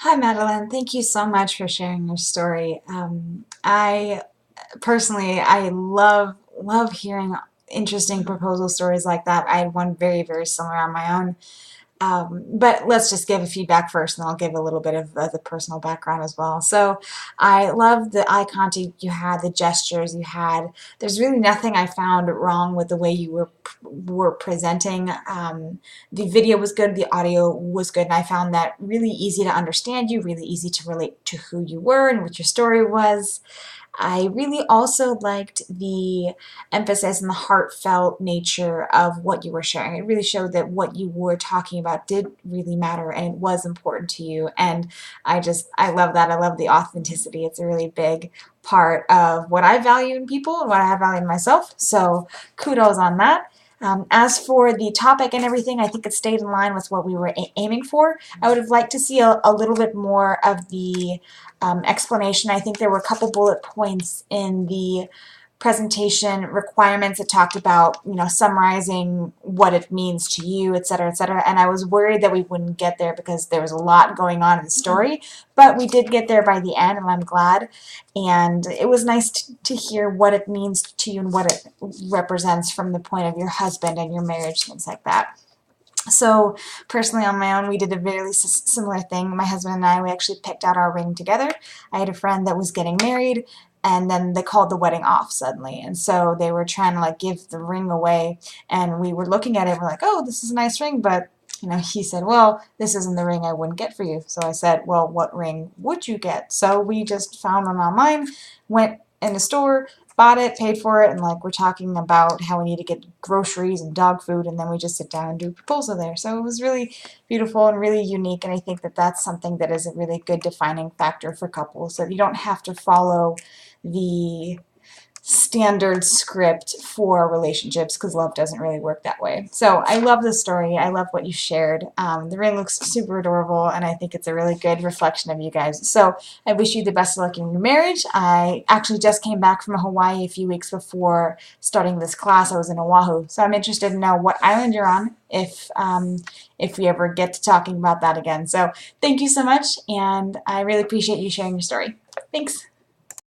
Hi, Madeline. Thank you so much for sharing your story. I personally, I love hearing interesting proposal stories like that. I had one very similar on my own. But let's just give a feedback first, and I'll give a little bit of the personal background as well. So I love the eye contact you had, the gestures you had. There's really nothing I found wrong with the way you were presenting. The video was good, the audio was good, and I found that really easy to understand you, really easy to relate to who you were and what your story was. I really also liked the emphasis and the heartfelt nature of what you were sharing. It really showed that what you were talking about did really matter and it was important to you. And I love that. I love the authenticity. It's a really big part of what I value in people and what I value in myself. So kudos on that. As for the topic and everything, I think it stayed in line with what we were aiming for. I would have liked to see a little bit more of the explanation. I think there were a couple bullet points in the presentation requirements that talked about, summarizing what it means to you, et cetera, et cetera. And I was worried that we wouldn't get there because there was a lot going on in the story, but we did get there by the end, and I'm glad. And it was nice to hear what it means to you and what it represents from the point of your husband and your marriage, things like that. So personally on my own, we did a very similar thing. My husband and I, we actually picked out our ring together. I had a friend that was getting married, and then they called the wedding off suddenly. And so they were trying to like give the ring away, and we were looking at it, we're like, oh, this is a nice ring, but he said, well, this isn't the ring I wouldn't get for you. So I said, well, what ring would you get? So we just found one online, went in the store, bought it, paid for it, and like we're talking about how we need to get groceries and dog food, and then we just sit down and do a proposal there. So it was really beautiful and really unique, and I think that that's something that is a really good defining factor for couples, so you don't have to follow the standard script for relationships because love doesn't really work that way. So I love the story. I love what you shared. The ring looks super adorable, and I think it's a really good reflection of you guys. So I wish you the best of luck in your marriage. I actually just came back from Hawaii a few weeks before starting this class. I was in Oahu, so I'm interested to know what island you're on if we ever get to talking about that again. So thank you so much, and I really appreciate you sharing your story. Thanks.